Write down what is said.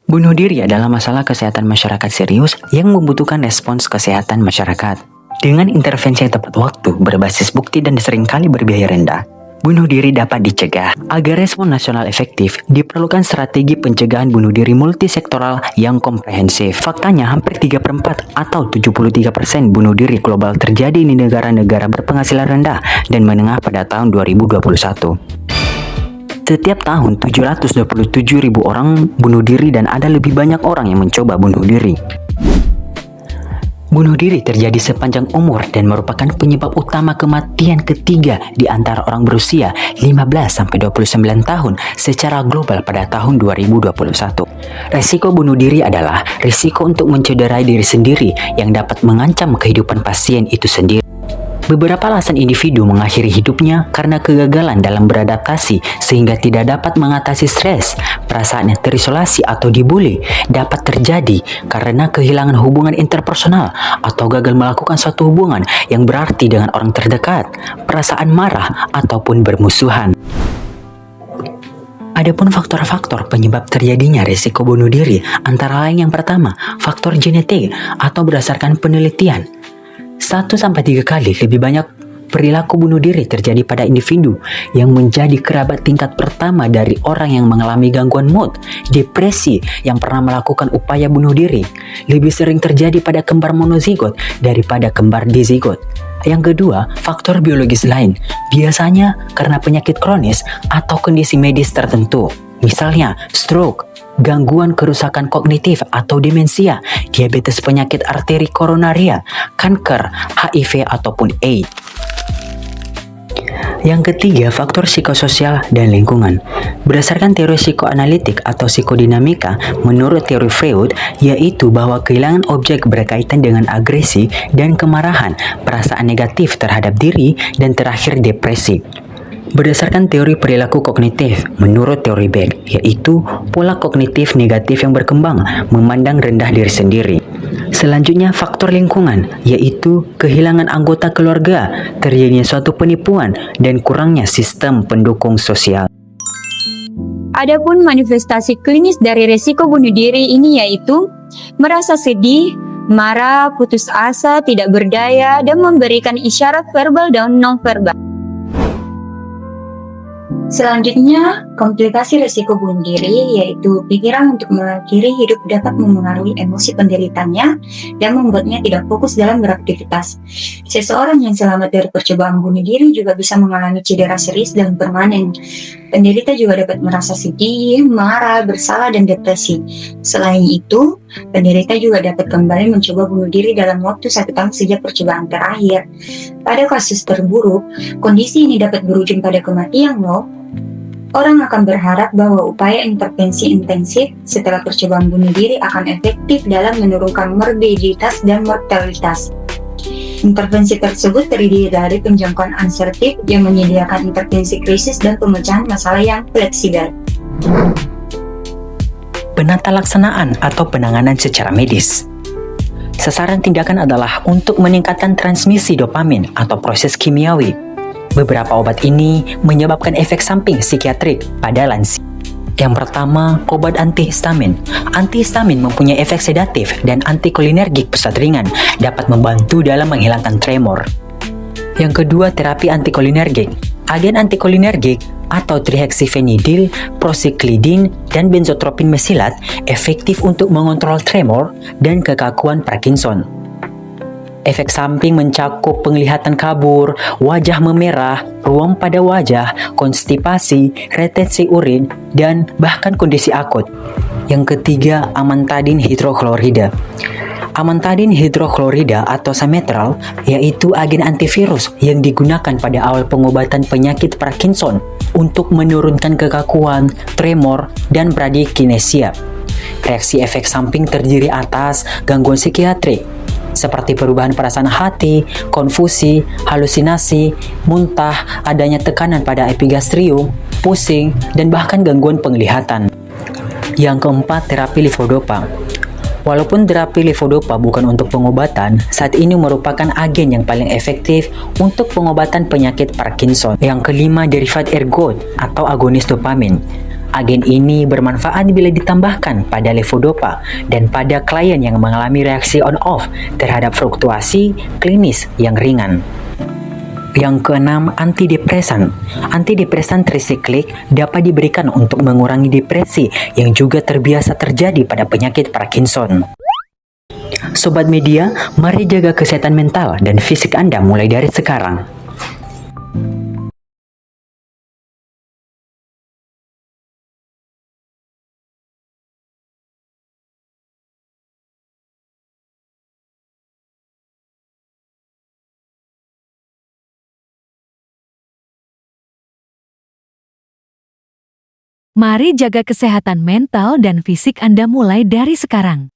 Bunuh diri adalah masalah kesehatan masyarakat serius yang membutuhkan respons kesehatan masyarakat. Dengan intervensi yang tepat waktu, berbasis bukti dan seringkali berbiaya rendah, bunuh diri dapat dicegah. Agar respons nasional efektif, diperlukan strategi pencegahan bunuh diri multisektoral yang komprehensif. Faktanya, hampir 3/4 atau 73% bunuh diri global terjadi di negara-negara berpenghasilan rendah dan menengah pada tahun 2021. Setiap tahun 727.000 orang bunuh diri dan ada lebih banyak orang yang mencoba bunuh diri. Bunuh diri terjadi sepanjang umur dan merupakan penyebab utama kematian ketiga di antara orang berusia 15-29 tahun secara global pada tahun 2021. Risiko bunuh diri adalah risiko untuk mencederai diri sendiri yang dapat mengancam kehidupan pasien itu sendiri. Beberapa alasan individu mengakhiri hidupnya karena kegagalan dalam beradaptasi sehingga tidak dapat mengatasi stres. Perasaan yang terisolasi atau dibully dapat terjadi karena kehilangan hubungan interpersonal atau gagal melakukan suatu hubungan yang berarti dengan orang terdekat. Perasaan marah ataupun bermusuhan. Adapun faktor-faktor penyebab terjadinya risiko bunuh diri antara lain yang pertama, faktor genetik atau berdasarkan penelitian. 1-3 kali lebih banyak perilaku bunuh diri terjadi pada individu yang menjadi kerabat tingkat pertama dari orang yang mengalami gangguan mood, depresi yang pernah melakukan upaya bunuh diri. Lebih sering terjadi pada kembar monozigot daripada kembar dizigot. Yang kedua, faktor biologis lain, biasanya karena penyakit kronis atau kondisi medis tertentu. Misalnya, stroke, gangguan kerusakan kognitif atau demensia, diabetes penyakit arteri koronaria, kanker, HIV ataupun AIDS. Yang ketiga, faktor psikososial dan lingkungan. Berdasarkan teori psikoanalitik atau psikodinamika, menurut teori Freud, yaitu bahwa kehilangan objek berkaitan dengan agresi dan kemarahan, perasaan negatif terhadap diri, dan terakhir depresi. Berdasarkan teori perilaku kognitif, menurut teori Beck, yaitu pola kognitif negatif yang berkembang, memandang rendah diri sendiri. Selanjutnya, faktor lingkungan, yaitu kehilangan anggota keluarga, terjadinya suatu penipuan, dan kurangnya sistem pendukung sosial. Adapun manifestasi klinis dari risiko bunuh diri ini yaitu merasa sedih, marah, putus asa, tidak berdaya, dan memberikan isyarat verbal dan non-verbal. Selanjutnya, komplikasi risiko bunuh diri yaitu pikiran untuk mengakhiri hidup dapat memengaruhi emosi penderitanya dan membuatnya tidak fokus dalam beraktivitas. Seseorang yang selamat dari percobaan bunuh diri juga bisa mengalami cedera serius dan permanen. Penderita juga dapat merasa sedih, marah, bersalah, dan depresi. Selain itu, penderita juga dapat kembali mencoba bunuh diri dalam waktu 1 tahun sejak percobaan terakhir. Pada kasus terburuk, kondisi ini dapat berujung pada kematian loh. Orang akan berharap bahwa upaya intervensi intensif setelah percobaan bunuh diri akan efektif dalam menurunkan morbiditas dan mortalitas. Intervensi tersebut terdiri dari penjangkauan asertif yang menyediakan intervensi krisis dan pemecahan masalah yang fleksibel. Penata laksanaan atau penanganan secara medis. Sasaran tindakan adalah untuk meningkatkan transmisi dopamin atau proses kimiawi. Beberapa obat ini menyebabkan efek samping psikiatrik pada lansia. Yang pertama, obat antihistamin. Antihistamin mempunyai efek sedatif dan antikolinergik pusat ringan, dapat membantu dalam menghilangkan tremor. Yang kedua, terapi antikolinergik. Agen antikolinergik atau trihexyphenidyl, procyclidin, dan benzotropin mesilat efektif untuk mengontrol tremor dan kekakuan Parkinson. Efek samping mencakup penglihatan kabur, wajah memerah, ruam pada wajah, konstipasi, retensi urin, dan bahkan kondisi akut. Yang ketiga, amantadin hidroklorida. Amantadin hidroklorida atau sametral yaitu agen antivirus yang digunakan pada awal pengobatan penyakit Parkinson untuk menurunkan kekakuan, tremor, dan bradykinesia. Reaksi efek samping terdiri atas gangguan psikiatrik seperti perubahan perasaan hati, konfusi, halusinasi, muntah, adanya tekanan pada epigastrium, pusing, dan bahkan gangguan penglihatan. Yang keempat, terapi levodopa. Walaupun terapi levodopa bukan untuk pengobatan, saat ini merupakan agen yang paling efektif untuk pengobatan penyakit Parkinson. Yang kelima, derivat ergot atau agonis dopamin. Agen ini bermanfaat bila ditambahkan pada levodopa dan pada klien yang mengalami reaksi on-off terhadap fluktuasi klinis yang ringan. Yang keenam, antidepresan. Antidepresan trisiklik dapat diberikan untuk mengurangi depresi yang juga terbiasa terjadi pada penyakit Parkinson. Sobat media, mari jaga kesehatan mental dan fisik Anda mulai dari sekarang. Mari jaga kesehatan mental dan fisik Anda mulai dari sekarang.